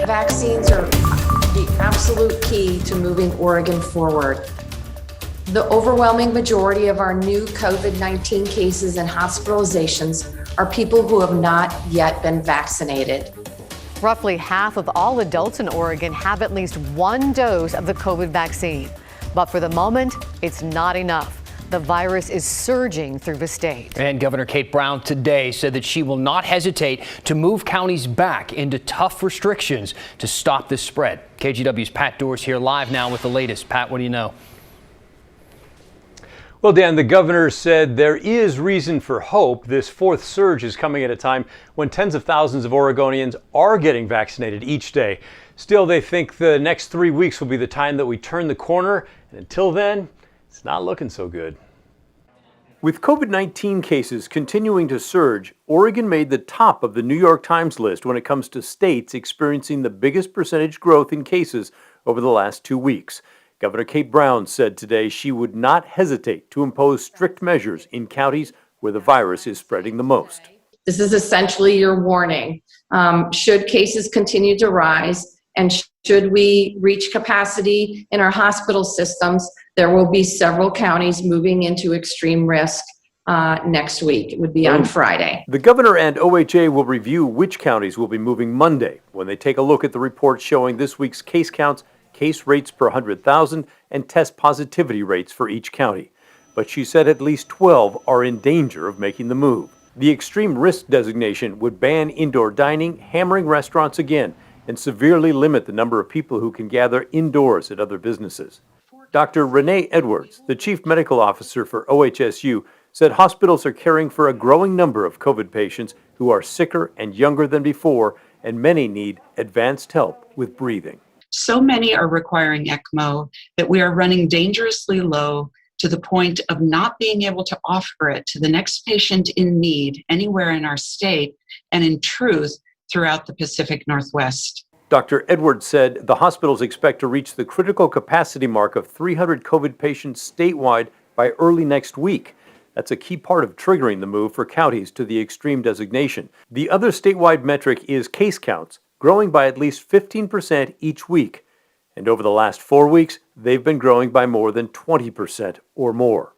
Vaccines are the absolute key to moving Oregon forward. The overwhelming majority of our new COVID-19 cases and hospitalizations are people who have not yet been vaccinated. Roughly half of all adults in Oregon have at least one dose of the COVID vaccine. But for the moment, it's not enough. The virus is surging through the state. And Governor Kate Brown today said that she will not hesitate to move counties back into tough restrictions to stop this spread. KGW's Pat Doors here live now with the latest. Pat, what do you know? Well, Dan, the governor said there is reason for hope. This fourth surge is coming at a time when tens of thousands of Oregonians are getting vaccinated each day. Still, they think the next 3 weeks will be the time that we turn the corner. And until then, it's not looking so good. With COVID-19 cases continuing to surge, Oregon made the top of the New York Times list when it comes to states experiencing the biggest percentage growth in cases over the last 2 weeks. Governor Kate Brown said today she would not hesitate to impose strict measures in counties where the virus is spreading the most. This is essentially your warning. Should cases continue to rise and should we reach capacity in our hospital systems, there will be several counties moving into extreme risk next week. It would be on Friday. The governor and OHA will review which counties will be moving Monday when they take a look at the report showing this week's case counts, case rates per 100,000, and test positivity rates for each county. But she said at least 12 are in danger of making the move. The extreme risk designation would ban indoor dining, hammering restaurants again, and severely limit the number of people who can gather indoors at other businesses. Dr. Renee Edwards, the chief medical officer for OHSU, said hospitals are caring for a growing number of COVID patients who are sicker and younger than before, and many need advanced help with breathing. So many are requiring ECMO that we are running dangerously low to the point of not being able to offer it to the next patient in need anywhere in our state and in truth throughout the Pacific Northwest. Dr. Edwards said the hospitals expect to reach the critical capacity mark of 300 COVID patients statewide by early next week. That's a key part of triggering the move for counties to the extreme designation. The other statewide metric is case counts, growing by at least 15% each week. And over the last 4 weeks, they've been growing by more than 20% or more.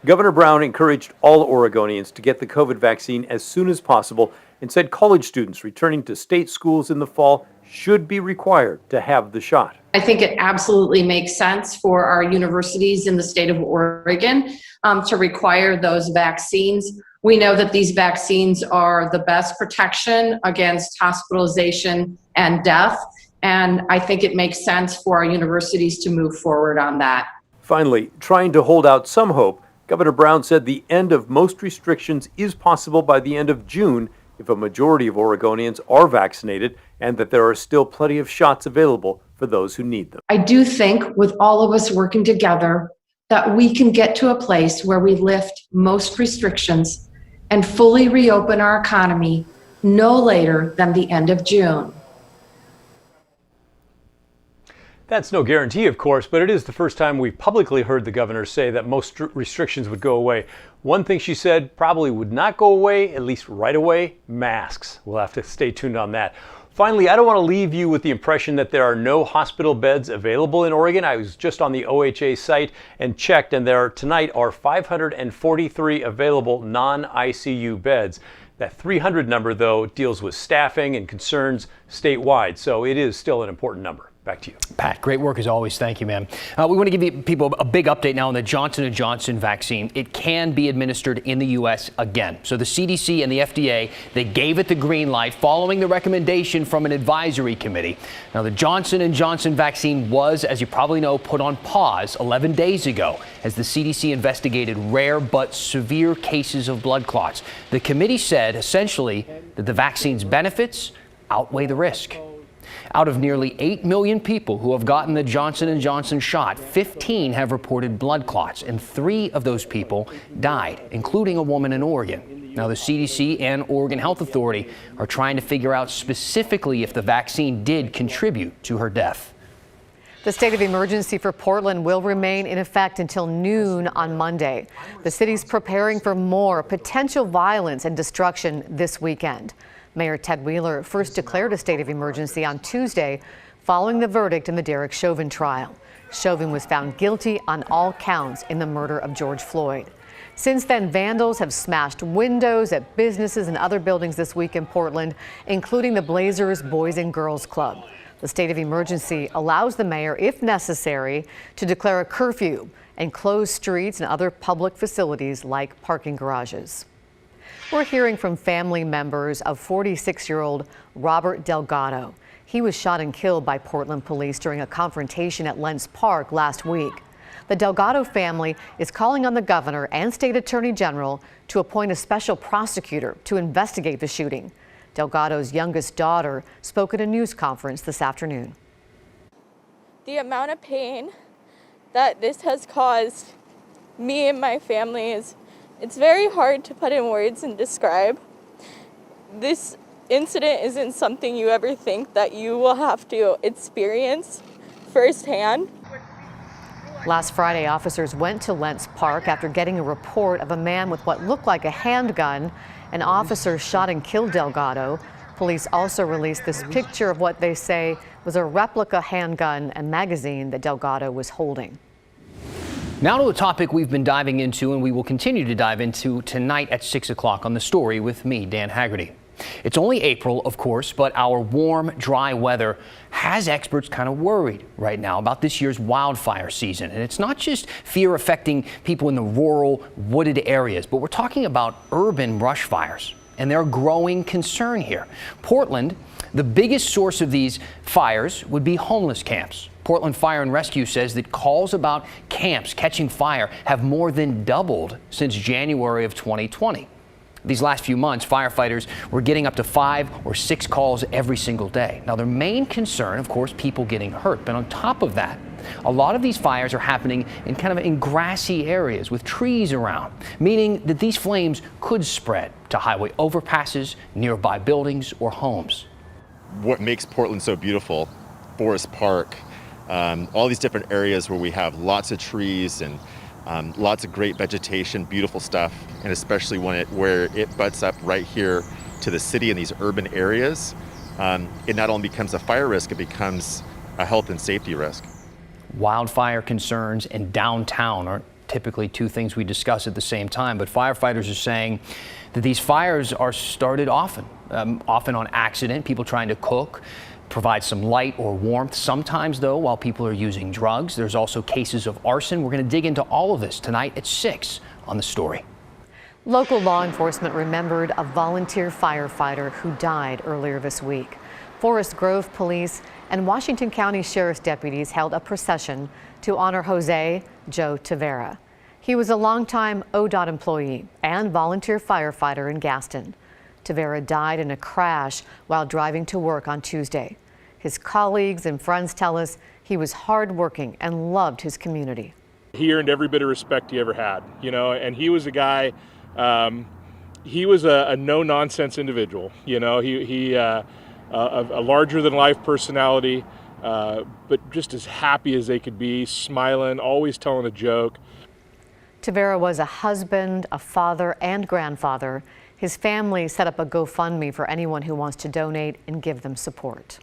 Governor Brown encouraged all Oregonians to get the COVID vaccine as soon as possible and said college students returning to state schools in the fall should be required to have the shot. I think it absolutely makes sense for our universities in the state of Oregon to require those vaccines. We know that these vaccines are the best protection against hospitalization and death, and I think it makes sense for our universities to move forward on that. Finally, trying to hold out some hope, Governor Brown said the end of most restrictions is possible by the end of June if a majority of Oregonians are vaccinated and that there are still plenty of shots available for those who need them. I do think with all of us working together that we can get to a place where we lift most restrictions and fully reopen our economy no later than the end of June. That's no guarantee, of course, but it is the first time we've publicly heard the governor say that most restrictions would go away. One thing she said probably would not go away, at least right away, masks. We'll have to stay tuned on that. Finally, I don't want to leave you with the impression that there are no hospital beds available in Oregon. I was just on the OHA site and checked, and there tonight are 543 available non-ICU beds. That 300 number, though, deals with staffing and concerns statewide, so it is still an important number. Back to you. Pat, great work as always. Thank you, man. We want to give people a big update now on the Johnson & Johnson vaccine. It can be administered in the U.S. again. So the CDC and the FDA, they gave it the green light following the recommendation from an advisory committee. Now, the Johnson & Johnson vaccine was, as you probably know, put on pause 11 days ago as the CDC investigated rare but severe cases of blood clots. The committee said, essentially, that the vaccine's benefits outweigh the risk. Out of nearly 8 million people who have gotten the Johnson & Johnson shot, 15 have reported blood clots, and 3 of those people died, including a woman in Oregon. Now, the CDC and Oregon Health Authority are trying to figure out specifically if the vaccine did contribute to her death. The state of emergency for Portland will remain in effect until noon on Monday. The city's preparing for more potential violence and destruction this weekend. Mayor Ted Wheeler first declared a state of emergency on Tuesday following the verdict in the Derek Chauvin trial. Chauvin was found guilty on all counts in the murder of George Floyd. Since then, vandals have smashed windows at businesses and other buildings this week in Portland, including the Blazers Boys and Girls Club. The state of emergency allows the mayor, if necessary, to declare a curfew and close streets and other public facilities like parking garages. We're hearing from family members of 46-year-old Robert Delgado. He was shot and killed by Portland police during a confrontation at Lentz Park last week. The Delgado family is calling on the governor and state attorney general to appoint a special prosecutor to investigate the shooting. Delgado's youngest daughter spoke at a news conference this afternoon. The amount of pain that this has caused me and my family it's very hard to put in words and describe. This incident isn't something you ever think that you will have to experience firsthand. Last Friday, officers went to Lentz Park after getting a report of a man with what looked like a handgun. An officer shot and killed Delgado. Police also released this picture of what they say was a replica handgun and magazine that Delgado was holding. Now to a topic we've been diving into and we will continue to dive into tonight at 6 o'clock on The Story with me, Dan Haggerty. It's only April, of course, but our warm, dry weather has experts kind of worried right now about this year's wildfire season. And it's not just fear affecting people in the rural, wooded areas, but we're talking about urban brush fires. And they're a growing concern here. Portland, the biggest source of these fires would be homeless camps. Portland Fire and Rescue says that calls about camps catching fire have more than doubled since January of 2020. These last few months, firefighters were getting up to 5 or 6 calls every single day. Now, their main concern, of course, people getting hurt. But on top of that, a lot of these fires are happening in grassy areas with trees around, meaning that these flames could spread to highway overpasses, nearby buildings, or homes. What makes Portland so beautiful, Forest Park, all these different areas where we have lots of trees and lots of great vegetation, beautiful stuff, and especially where it butts up right here to the city in these urban areas, it not only becomes a fire risk, it becomes a health and safety risk. Wildfire concerns and downtown aren't typically two things we discuss at the same time, but firefighters are saying that these fires are started often on accident, people trying to cook, provide some light or warmth. Sometimes, though, while people are using drugs. There's also cases of arson. We're going to dig into all of this tonight at 6 on The Story. Local law enforcement remembered a volunteer firefighter who died earlier this week. Forest Grove Police and Washington County Sheriff's deputies held a procession to honor Jose Joe Tavera. He was a longtime ODOT employee and volunteer firefighter in Gaston. Tavera died in a crash while driving to work on Tuesday. His colleagues and friends tell us he was hardworking and loved his community. He earned every bit of respect he ever had, and he was a guy, he was a no-nonsense individual, he a larger-than-life personality, but just as happy as they could be, smiling, always telling a joke. Tavera was a husband, a father, and grandfather. His family set up a GoFundMe for anyone who wants to donate and give them support.